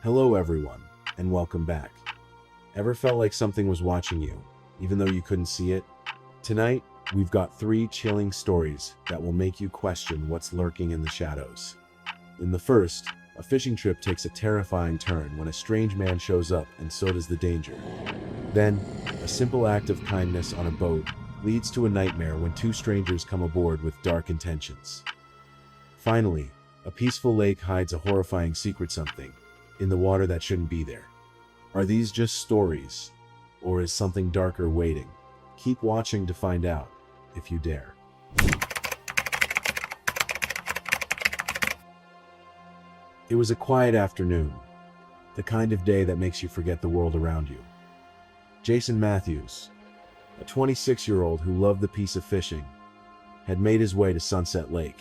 Hello everyone, and welcome back. Ever felt like something was watching you, even though you couldn't see it? Tonight, we've got 3 chilling stories that will make you question what's lurking in the shadows. In the first, a fishing trip takes a terrifying turn when a strange man shows up, and so does the danger. Then, a simple act of kindness on a boat leads to a nightmare when 2 strangers come aboard with dark intentions. Finally, a peaceful lake hides a horrifying secret something in the water that shouldn't be there. Are these just stories, or is something darker waiting? Keep watching to find out, if you dare. It was a quiet afternoon, the kind of day that makes you forget the world around you. Jason Matthews, a 26-year-old who loved the peace of fishing, had made his way to Sunset Lake.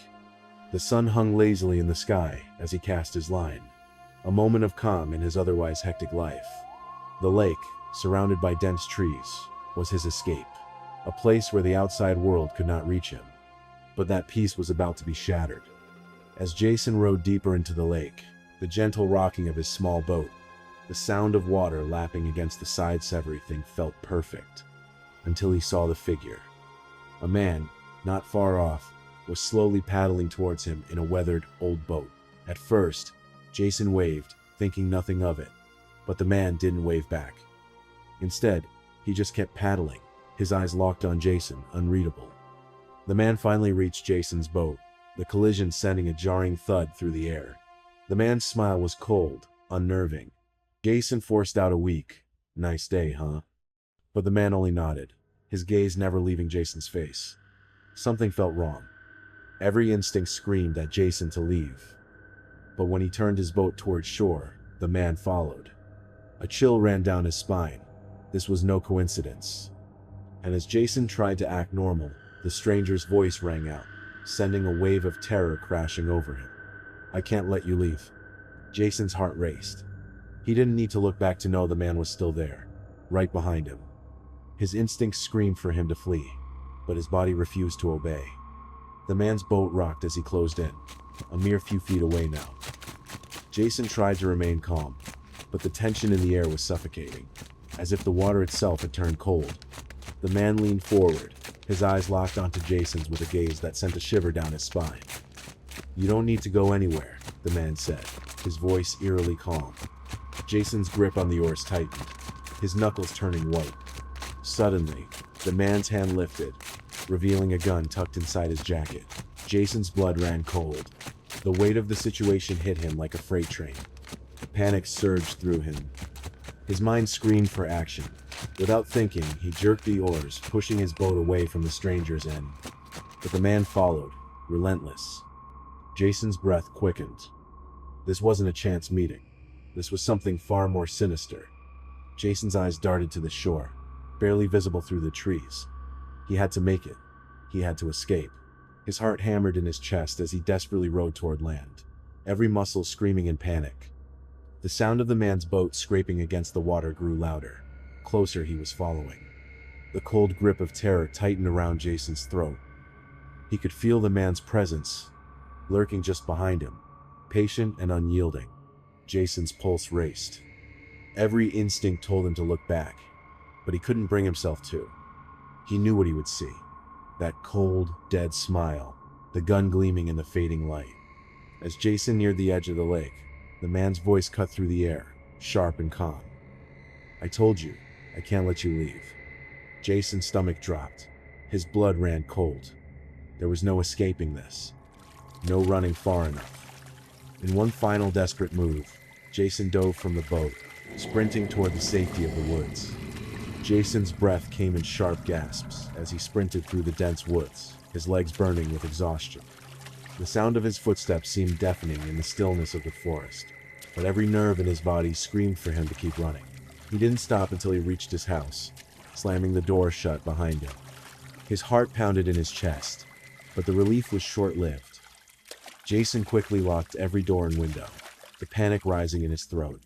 The sun hung lazily in the sky as he cast his line, a moment of calm in his otherwise hectic life. The lake, surrounded by dense trees, was his escape, a place where the outside world could not reach him. But that peace was about to be shattered. As Jason rowed deeper into the lake, the gentle rocking of his small boat, the sound of water lapping against the sides, everything felt perfect, until he saw the figure. A man, not far off, was slowly paddling towards him in a weathered, old boat. At first, Jason waved, thinking nothing of it, but the man didn't wave back. Instead, he just kept paddling, his eyes locked on Jason, unreadable. The man finally reached Jason's boat, the collision sending a jarring thud through the air. The man's smile was cold, unnerving. Jason forced out a weak, "Nice day, huh?" But the man only nodded, his gaze never leaving Jason's face. Something felt wrong. Every instinct screamed at Jason to leave. But when he turned his boat towards shore, the man followed. A chill ran down his spine. This was no coincidence. And as Jason tried to act normal, the stranger's voice rang out, sending a wave of terror crashing over him. "I can't let you leave." Jason's heart raced. He didn't need to look back to know the man was still there, right behind him. His instincts screamed for him to flee, but his body refused to obey. The man's boat rocked as he closed in, a mere few feet away now. Jason tried to remain calm, but the tension in the air was suffocating, as if the water itself had turned cold. The man leaned forward, his eyes locked onto Jason's with a gaze that sent a shiver down his spine. "You don't need to go anywhere," the man said, his voice eerily calm. Jason's grip on the oars tightened, his knuckles turning white. Suddenly, the man's hand lifted, revealing a gun tucked inside his jacket. Jason's blood ran cold. The weight of the situation hit him like a freight train. Panic surged through him. His mind screamed for action. Without thinking, he jerked the oars, pushing his boat away from the stranger's end. But the man followed, relentless. Jason's breath quickened. This wasn't a chance meeting. This was something far more sinister. Jason's eyes darted to the shore, barely visible through the trees. He had to make it. He had to escape. His heart hammered in his chest as he desperately rowed toward land, every muscle screaming in panic. The sound of the man's boat scraping against the water grew louder. Closer he was following. The cold grip of terror tightened around Jason's throat. He could feel the man's presence, lurking just behind him, patient and unyielding. Jason's pulse raced. Every instinct told him to look back, but he couldn't bring himself to. He knew what he would see. That cold, dead smile, the gun gleaming in the fading light. As Jason neared the edge of the lake, the man's voice cut through the air, sharp and calm. "I told you, I can't let you leave." Jason's stomach dropped. His blood ran cold. There was no escaping this. No running far enough. In one final desperate move, Jason dove from the boat, sprinting toward the safety of the woods. Jason's breath came in sharp gasps as he sprinted through the dense woods, his legs burning with exhaustion. The sound of his footsteps seemed deafening in the stillness of the forest, but every nerve in his body screamed for him to keep running. He didn't stop until he reached his house, slamming the door shut behind him. His heart pounded in his chest, but the relief was short-lived. Jason quickly locked every door and window, the panic rising in his throat.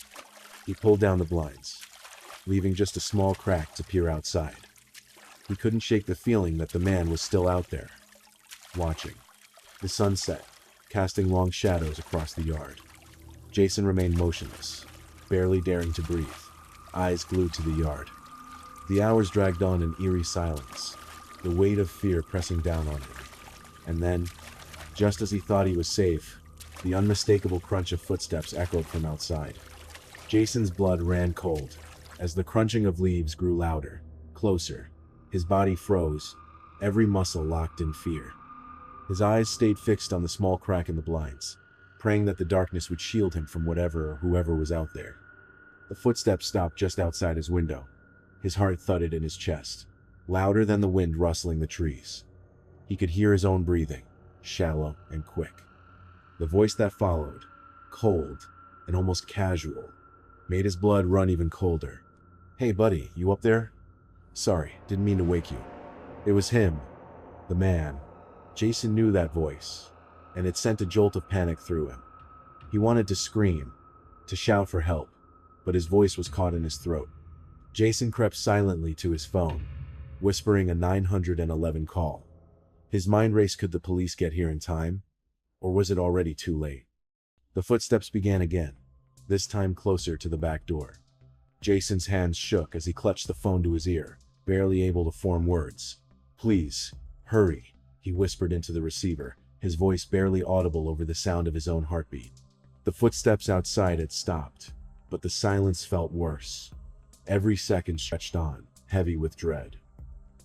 He pulled down the blinds, leaving just a small crack to peer outside. He couldn't shake the feeling that the man was still out there, watching. The sun set, casting long shadows across the yard. Jason remained motionless, barely daring to breathe, eyes glued to the yard. The hours dragged on in eerie silence, the weight of fear pressing down on him. And then, just as he thought he was safe, the unmistakable crunch of footsteps echoed from outside. Jason's blood ran cold as the crunching of leaves grew louder, closer. His body froze, every muscle locked in fear. His eyes stayed fixed on the small crack in the blinds, praying that the darkness would shield him from whatever or whoever was out there. The footsteps stopped just outside his window. His heart thudded in his chest, louder than the wind rustling the trees. He could hear his own breathing, shallow and quick. The voice that followed, cold and almost casual, made his blood run even colder. "Hey buddy, you up there? Sorry, didn't mean to wake you." It was him, the man. Jason knew that voice, and it sent a jolt of panic through him. He wanted to scream, to shout for help, but his voice was caught in his throat. Jason crept silently to his phone, whispering a 911 call. His mind raced. Could the police get here in time? Or was it already too late? The footsteps began again, this time closer to the back door. Jason's hands shook as he clutched the phone to his ear, barely able to form words. "Please, hurry," he whispered into the receiver, his voice barely audible over the sound of his own heartbeat. The footsteps outside had stopped, but the silence felt worse. Every second stretched on, heavy with dread.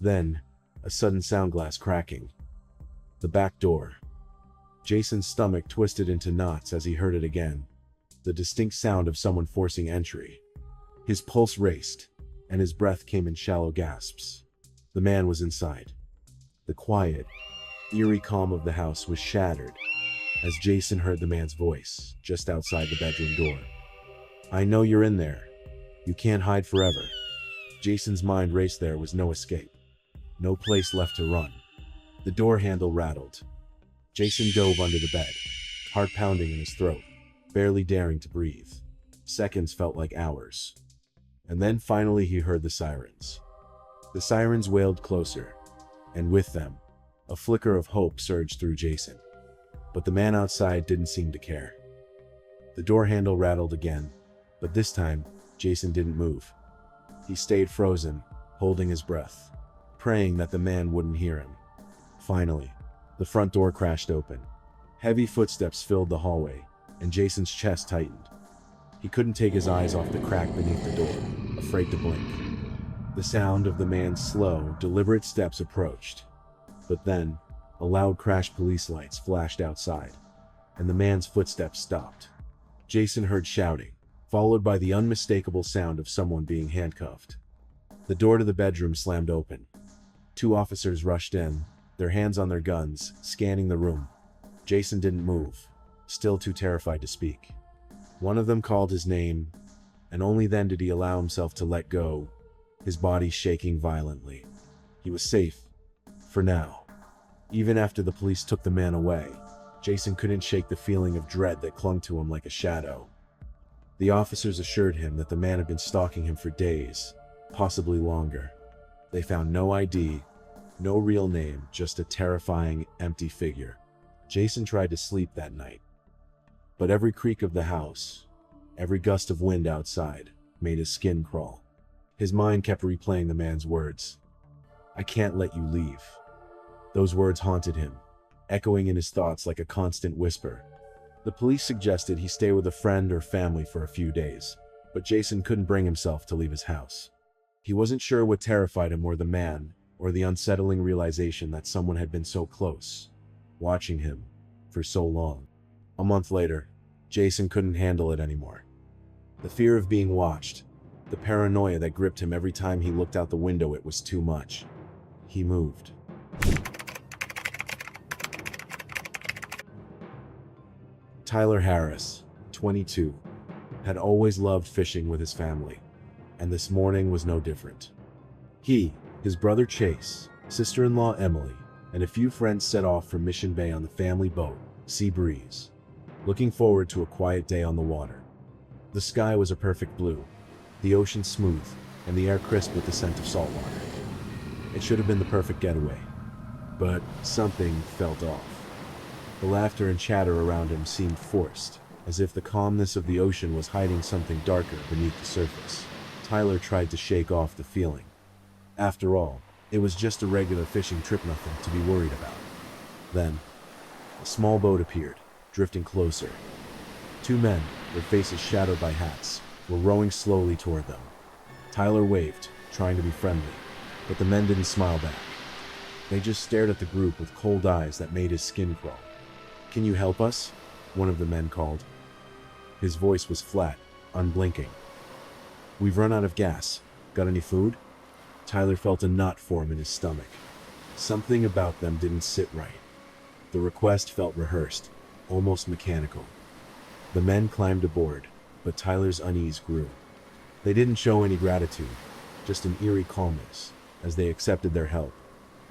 Then, a sudden sound glass cracking. The back door. Jason's stomach twisted into knots as he heard it again, the distinct sound of someone forcing entry. His pulse raced, and his breath came in shallow gasps. The man was inside. The quiet, eerie calm of the house was shattered as Jason heard the man's voice just outside the bedroom door. "I know you're in there. You can't hide forever." Jason's mind raced. There was no escape. No place left to run. The door handle rattled. Jason dove under the bed, heart pounding in his throat, barely daring to breathe. Seconds felt like hours. And then finally he heard the sirens. The sirens wailed closer, and with them, a flicker of hope surged through Jason. But the man outside didn't seem to care. The door handle rattled again, but this time, Jason didn't move. He stayed frozen, holding his breath, praying that the man wouldn't hear him. Finally, the front door crashed open. Heavy footsteps filled the hallway, and Jason's chest tightened. He couldn't take his eyes off the crack beneath the door, afraid to blink. The sound of the man's slow, deliberate steps approached. But then, a loud crash. Police lights flashed outside, and the man's footsteps stopped. Jason heard shouting, followed by the unmistakable sound of someone being handcuffed. The door to the bedroom slammed open. Two officers rushed in, their hands on their guns, scanning the room. Jason didn't move, still too terrified to speak. One of them called his name, and only then did he allow himself to let go, his body shaking violently. He was safe, for now. Even after the police took the man away, Jason couldn't shake the feeling of dread that clung to him like a shadow. The officers assured him that the man had been stalking him for days, possibly longer. They found no ID, no real name, just a terrifying, empty figure. Jason tried to sleep that night, but every creak of the house, every gust of wind outside, made his skin crawl. His mind kept replaying the man's words. "I can't let you leave." Those words haunted him, echoing in his thoughts like a constant whisper. The police suggested he stay with a friend or family for a few days, but Jason couldn't bring himself to leave his house. He wasn't sure what terrified him more, the man, or the unsettling realization that someone had been so close, watching him, for so long. A month later, Jason couldn't handle it anymore. The fear of being watched, the paranoia that gripped him every time he looked out the window, it was too much. He moved. Tyler Harris, 22, had always loved fishing with his family, and this morning was no different. He, his brother Chase, sister-in-law Emily, and a few friends set off from Mission Bay on the family boat, Sea Breeze, looking forward to a quiet day on the water. The sky was a perfect blue, the ocean smooth, and the air crisp with the scent of salt water. It should have been the perfect getaway, but something felt off. The laughter and chatter around him seemed forced, as if the calmness of the ocean was hiding something darker beneath the surface. Tyler tried to shake off the feeling. After all, it was just a regular fishing trip, nothing to be worried about. Then, a small boat appeared, drifting closer. Two men, their faces shadowed by hats, were rowing slowly toward them. Tyler waved, trying to be friendly, but the men didn't smile back. They just stared at the group with cold eyes that made his skin crawl. "Can you help us?" one of the men called. His voice was flat, unblinking. "We've run out of gas. Got any food?" Tyler felt a knot form in his stomach. Something about them didn't sit right. The request felt rehearsed, almost mechanical. The men climbed aboard, but Tyler's unease grew. They didn't show any gratitude, just an eerie calmness, as they accepted their help,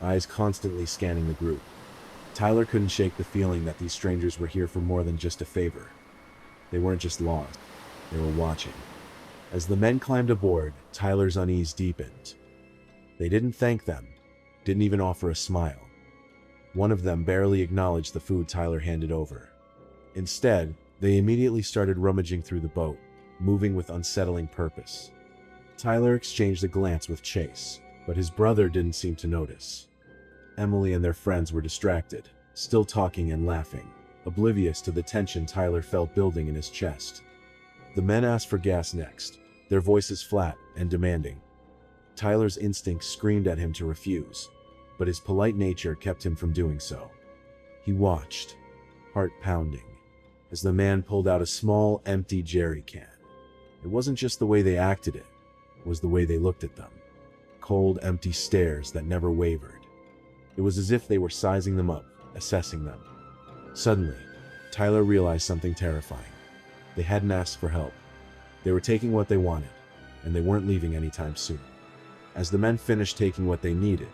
eyes constantly scanning the group. Tyler couldn't shake the feeling that these strangers were here for more than just a favor. They weren't just lost, they were watching. As the men climbed aboard, Tyler's unease deepened. They didn't thank them, didn't even offer a smile. One of them barely acknowledged the food Tyler handed over. Instead, they immediately started rummaging through the boat, moving with unsettling purpose. Tyler exchanged a glance with Chase, but his brother didn't seem to notice. Emily and their friends were distracted, still talking and laughing, oblivious to the tension Tyler felt building in his chest. The men asked for gas next, their voices flat and demanding. Tyler's instincts screamed at him to refuse, but his polite nature kept him from doing so. He watched, heart pounding, as the man pulled out a small, empty jerry can. It wasn't just the way they acted, it was the way they looked at them. Cold, empty stares that never wavered. It was as if they were sizing them up, assessing them. Suddenly, Tyler realized something terrifying. They hadn't asked for help. They were taking what they wanted, and they weren't leaving anytime soon. As the men finished taking what they needed,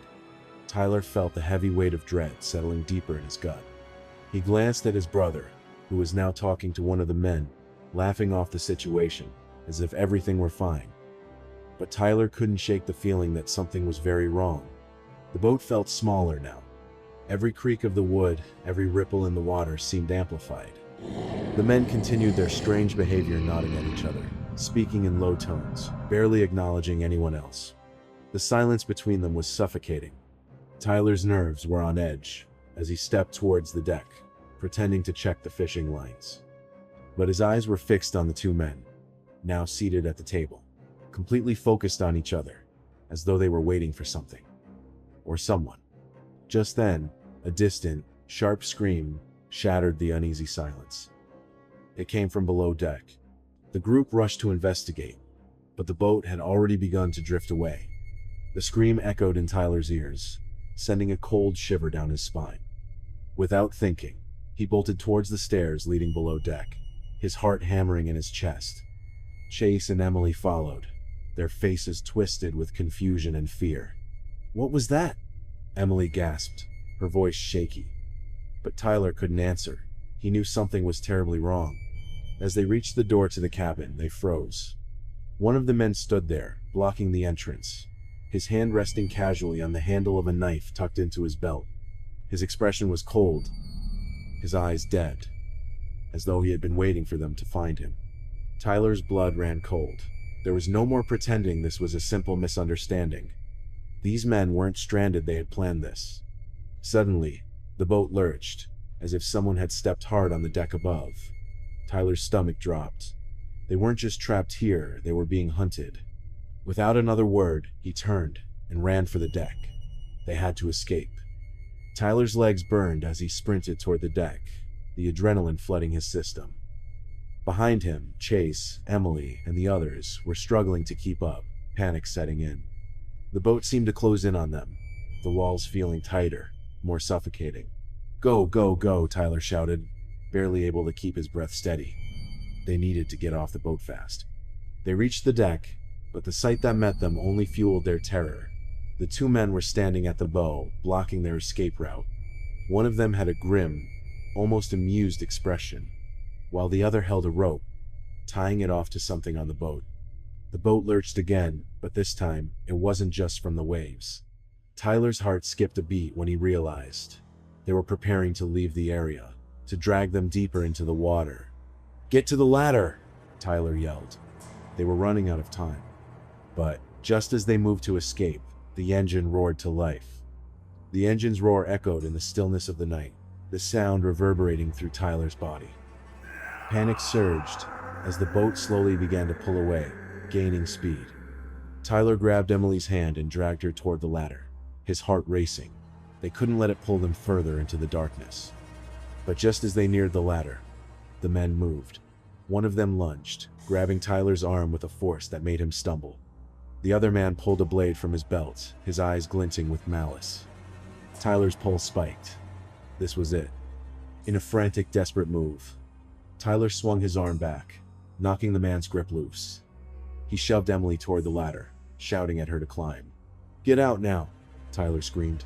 Tyler felt the heavy weight of dread settling deeper in his gut. He glanced at his brother, who was now talking to one of the men, laughing off the situation, as if everything were fine. But Tyler couldn't shake the feeling that something was very wrong. The boat felt smaller now. Every creak of the wood, every ripple in the water seemed amplified. The men continued their strange behavior, nodding at each other, speaking in low tones, barely acknowledging anyone else. The silence between them was suffocating. Tyler's nerves were on edge as he stepped towards the deck, pretending to check the fishing lines. But his eyes were fixed on the two men, now seated at the table, completely focused on each other, as though they were waiting for something. Or someone. Just then, a distant, sharp scream shattered the uneasy silence. It came from below deck. The group rushed to investigate, but the boat had already begun to drift away. The scream echoed in Tyler's ears, sending a cold shiver down his spine. Without thinking, he bolted towards the stairs leading below deck, his heart hammering in his chest. Chase and Emily followed, their faces twisted with confusion and fear. "What was that?" Emily gasped, her voice shaky. But Tyler couldn't answer. He knew something was terribly wrong. As they reached the door to the cabin, they froze. One of the men stood there, blocking the entrance, his hand resting casually on the handle of a knife tucked into his belt. His expression was cold, his eyes dead, as though he had been waiting for them to find him. Tyler's blood ran cold. There was no more pretending this was a simple misunderstanding. These men weren't stranded, they had planned this. Suddenly, the boat lurched, as if someone had stepped hard on the deck above. Tyler's stomach dropped. They weren't just trapped here, they were being hunted. Without another word, he turned and ran for the deck. They had to escape. Tyler's legs burned as he sprinted toward the deck, the adrenaline flooding his system. Behind him, Chase, Emily, and the others were struggling to keep up, panic setting in. The boat seemed to close in on them, the walls feeling tighter, more suffocating. "Go, go, go," Tyler shouted, barely able to keep his breath steady. They needed to get off the boat fast. They reached the deck, but the sight that met them only fueled their terror. The two men were standing at the bow, blocking their escape route. One of them had a grim, almost amused expression, while the other held a rope, tying it off to something on the boat. The boat lurched again, but this time, it wasn't just from the waves. Tyler's heart skipped a beat when he realized they were preparing to leave the area, to drag them deeper into the water. "Get to the ladder!" Tyler yelled. They were running out of time. But just as they moved to escape, the engine roared to life. The engine's roar echoed in the stillness of the night, the sound reverberating through Tyler's body. Panic surged as the boat slowly began to pull away, gaining speed. Tyler grabbed Emily's hand and dragged her toward the ladder, his heart racing. They couldn't let it pull them further into the darkness. But just as they neared the ladder, the men moved. One of them lunged, grabbing Tyler's arm with a force that made him stumble. The other man pulled a blade from his belt, his eyes glinting with malice. Tyler's pulse spiked. This was it. In a frantic, desperate move, Tyler swung his arm back, knocking the man's grip loose. He shoved Emily toward the ladder, shouting at her to climb. "Get out now!" Tyler screamed.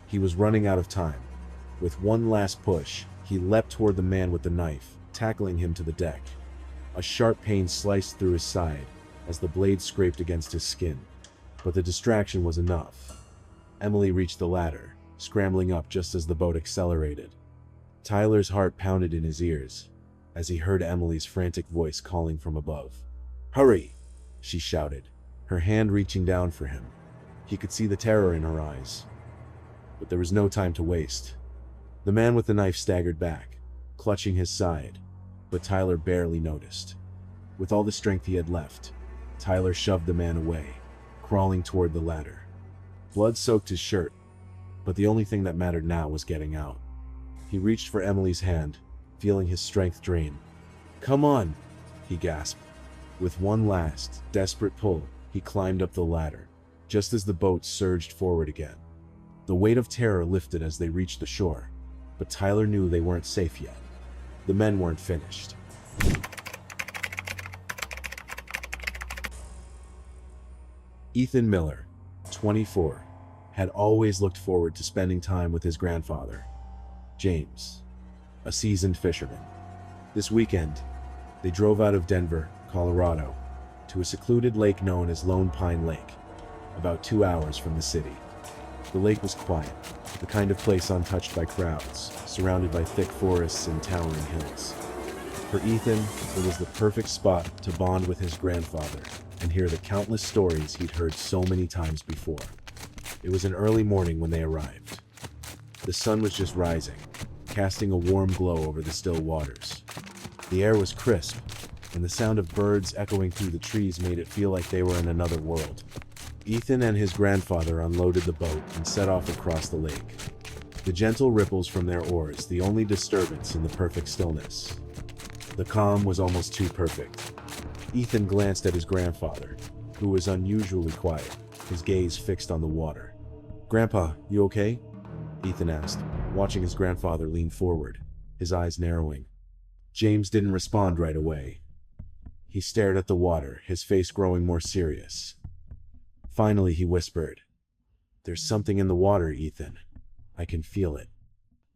He was running out of time. With one last push, he leapt toward the man with the knife, tackling him to the deck. A sharp pain sliced through his side as the blade scraped against his skin. But the distraction was enough. Emily reached the ladder, scrambling up just as the boat accelerated. Tyler's heart pounded in his ears as he heard Emily's frantic voice calling from above. "Hurry!" she shouted, her hand reaching down for him. He could see the terror in her eyes. But there was no time to waste. The man with the knife staggered back, clutching his side, but Tyler barely noticed. With all the strength he had left, Tyler shoved the man away, crawling toward the ladder. Blood soaked his shirt, but the only thing that mattered now was getting out. He reached for Emily's hand, feeling his strength drain. "Come on!" he gasped. With one last, desperate pull, he climbed up the ladder, just as the boat surged forward again. The weight of terror lifted as they reached the shore, but Tyler knew they weren't safe yet. The men weren't finished. Ethan Miller, 24, had always looked forward to spending time with his grandfather, James, a seasoned fisherman. This weekend, they drove out of Denver, Colorado, to a secluded lake known as Lone Pine Lake, about 2 hours from the city. The lake was quiet, the kind of place untouched by crowds, surrounded by thick forests and towering hills. For Ethan, it was the perfect spot to bond with his grandfather and hear the countless stories he'd heard so many times before. It was an early morning when they arrived. The sun was just rising, casting a warm glow over the still waters. The air was crisp, and the sound of birds echoing through the trees made it feel like they were in another world. Ethan and his grandfather unloaded the boat and set off across the lake. The gentle ripples from their oars, the only disturbance in the perfect stillness. The calm was almost too perfect. Ethan glanced at his grandfather, who was unusually quiet, his gaze fixed on the water. "Grandpa, you okay?" Ethan asked, watching his grandfather lean forward, his eyes narrowing. James didn't respond right away. He stared at the water, his face growing more serious. Finally, he whispered, "There's something in the water, Ethan. I can feel it."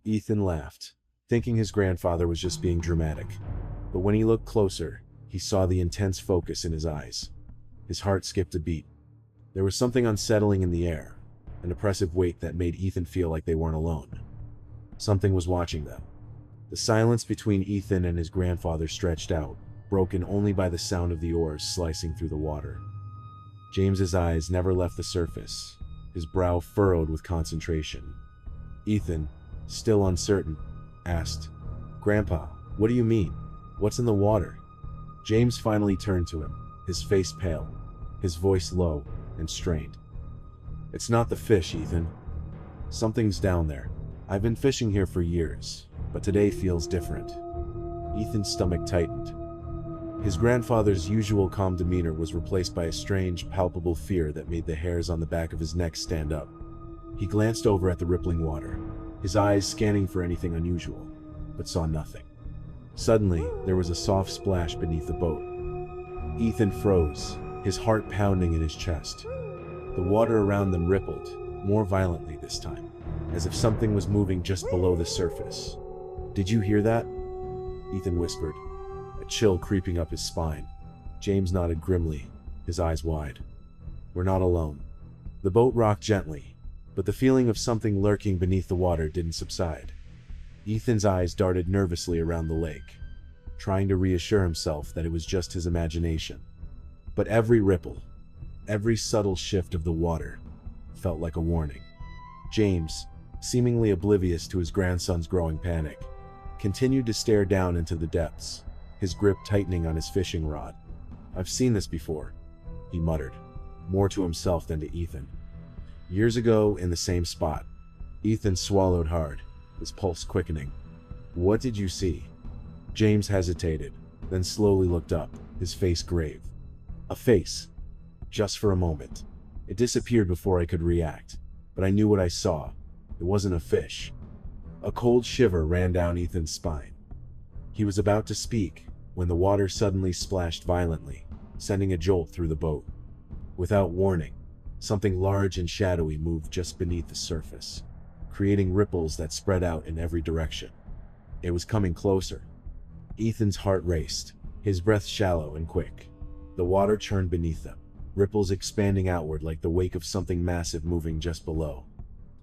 Ethan laughed, thinking his grandfather was just being dramatic. But when he looked closer, he saw the intense focus in his eyes. His heart skipped a beat. There was something unsettling in the air, an oppressive weight that made Ethan feel like they weren't alone. Something was watching them. The silence between Ethan and his grandfather stretched out, broken only by the sound of the oars slicing through the water. James's eyes never left the surface, his brow furrowed with concentration. Ethan, still uncertain, asked, "Grandpa, what do you mean? What's in the water?" James finally turned to him, his face pale, his voice low and strained. "It's not the fish, Ethan. Something's down there. I've been fishing here for years, but today feels different." Ethan's stomach tightened. His grandfather's usual calm demeanor was replaced by a strange, palpable fear that made the hairs on the back of his neck stand up. He glanced over at the rippling water, his eyes scanning for anything unusual, but saw nothing. Suddenly, there was a soft splash beneath the boat. Ethan froze, his heart pounding in his chest. The water around them rippled, more violently this time, as if something was moving just below the surface. "Did you hear that?" Ethan whispered, a chill creeping up his spine. James nodded grimly, his eyes wide. "We're not alone." The boat rocked gently, but the feeling of something lurking beneath the water didn't subside. Ethan's eyes darted nervously around the lake. trying to reassure himself that it was just his imagination. But every ripple, every subtle shift of the water, felt like a warning. James, seemingly oblivious to his grandson's growing panic, continued to stare down into the depths, his grip tightening on his fishing rod. "I've seen this before," he muttered, more to himself than to Ethan. Years ago, in the same spot. Ethan swallowed hard, his pulse quickening. "What did you see?" James hesitated, then slowly looked up, his face grave. A face. Just for a moment. It disappeared before I could react, but I knew what I saw. It wasn't a fish. A cold shiver ran down Ethan's spine. He was about to speak when the water suddenly splashed violently, sending a jolt through the boat. Without warning, something large and shadowy moved just beneath the surface, creating ripples that spread out in every direction. It was coming closer. Ethan's heart raced, his breath shallow and quick. The water churned beneath them, ripples expanding outward like the wake of something massive moving just below.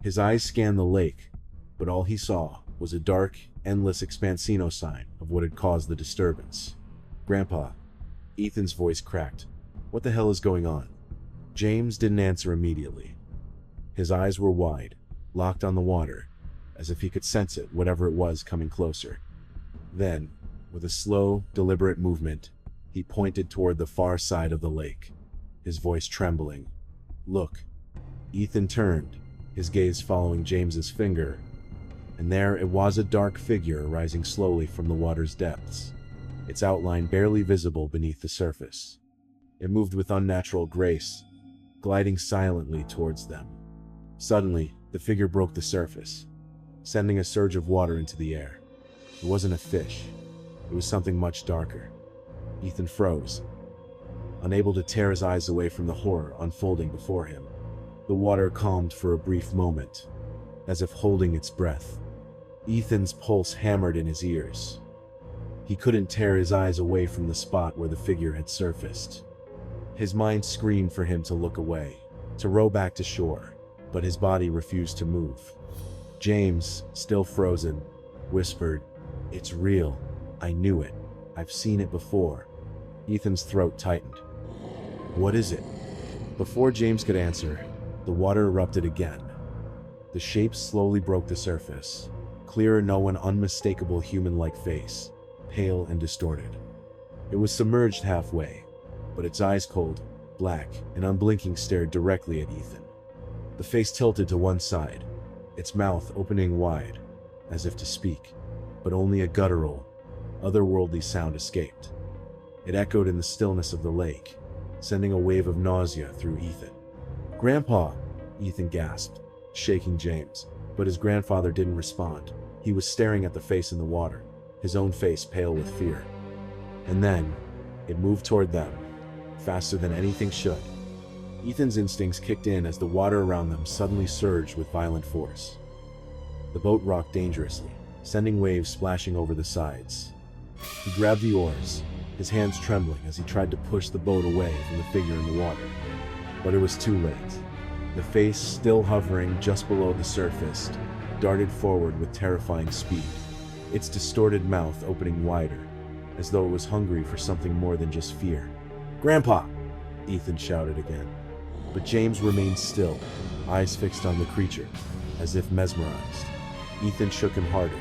His eyes scanned the lake, but all he saw was a dark, endless expansino sign of what had caused the disturbance. "Grandpa," Ethan's voice cracked. "What the hell is going on?" James didn't answer immediately. His eyes were wide, locked on the water, as if he could sense it, whatever it was coming closer. Then, with a slow, deliberate movement, he pointed toward the far side of the lake, his voice trembling. "Look." Ethan turned, his gaze following James's finger, and there it was, a dark figure rising slowly from the water's depths, its outline barely visible beneath the surface. It moved with unnatural grace, gliding silently towards them. Suddenly, the figure broke the surface, sending a surge of water into the air. It wasn't a fish. It was something much darker. Ethan froze, unable to tear his eyes away from the horror unfolding before him. The water calmed for a brief moment, as if holding its breath. Ethan's pulse hammered in his ears. He couldn't tear his eyes away from the spot where the figure had surfaced. His mind screamed for him to look away, to row back to shore, but his body refused to move. James, still frozen, whispered, "It's real. I knew it. I've seen it before." Ethan's throat tightened. "What is it?" Before James could answer, the water erupted again. The shape slowly broke the surface, clear and no an unmistakable human-like face, pale and distorted. It was submerged halfway, but its eyes, cold, black, and unblinking, stared directly at Ethan. The face tilted to one side, its mouth opening wide, as if to speak, but only a guttural, otherworldly sound escaped. It echoed in the stillness of the lake, sending a wave of nausea through Ethan. "Grandpa!" Ethan gasped, shaking James, but his grandfather didn't respond. He was staring at the face in the water, his own face pale with fear. And then, it moved toward them, faster than anything should. Ethan's instincts kicked in as the water around them suddenly surged with violent force. The boat rocked dangerously, sending waves splashing over the sides. He grabbed the oars, his hands trembling as he tried to push the boat away from the figure in the water. But it was too late. The face, still hovering just below the surface, darted forward with terrifying speed, its distorted mouth opening wider, as though it was hungry for something more than just fear. "Grandpa!" Ethan shouted again. But James remained still, eyes fixed on the creature, as if mesmerized. Ethan shook him harder,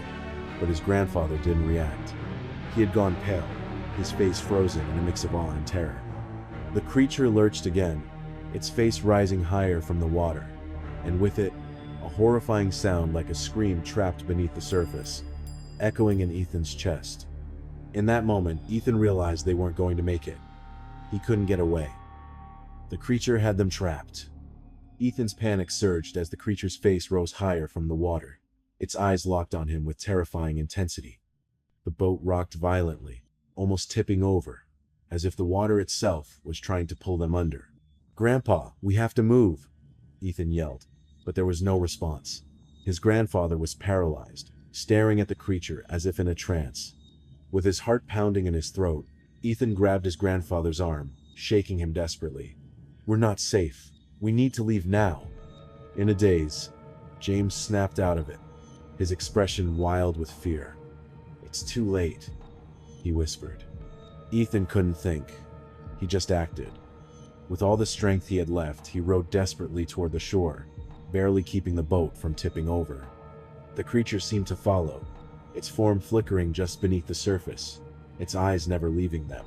but his grandfather didn't react. He had gone pale, his face frozen in a mix of awe and terror. The creature lurched again, its face rising higher from the water, and with it, a horrifying sound like a scream trapped beneath the surface, echoing in Ethan's chest. In that moment, Ethan realized they weren't going to make it. He couldn't get away. The creature had them trapped. Ethan's panic surged as the creature's face rose higher from the water, its eyes locked on him with terrifying intensity. The boat rocked violently, almost tipping over, as if the water itself was trying to pull them under. "Grandpa, we have to move," Ethan yelled, but there was no response. His grandfather was paralyzed, staring at the creature as if in a trance. With his heart pounding in his throat, Ethan grabbed his grandfather's arm, shaking him desperately. "We're not safe. We need to leave now." In a daze, James snapped out of it, his expression wild with fear. "It's too late." he whispered. Ethan couldn't think. He just acted. With all the strength he had left, he rowed desperately toward the shore, barely keeping the boat from tipping over. The creature seemed to follow, its form flickering just beneath the surface, its eyes never leaving them.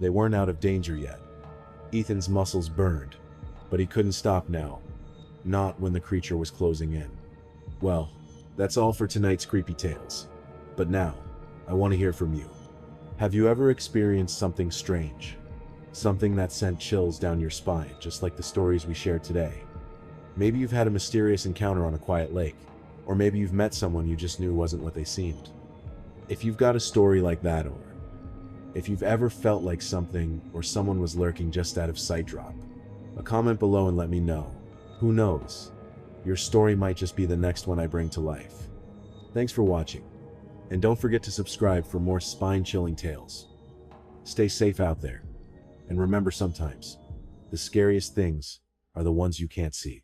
They weren't out of danger yet. Ethan's muscles burned, but he couldn't stop now. Not when the creature was closing in. Well, that's all for tonight's Creepy Tales. But now, I want to hear from you. Have you ever experienced something strange? Something that sent chills down your spine, just like the stories we shared today? Maybe you've had a mysterious encounter on a quiet lake, or maybe you've met someone you just knew wasn't what they seemed. If you've got a story like that, or if you've ever felt like something or someone was lurking just out of sight, drop a comment below and let me know. Who knows? Your story might just be the next one I bring to life. Thanks for watching, and don't forget to subscribe for more spine-chilling tales. Stay safe out there, and remember, sometimes the scariest things are the ones you can't see.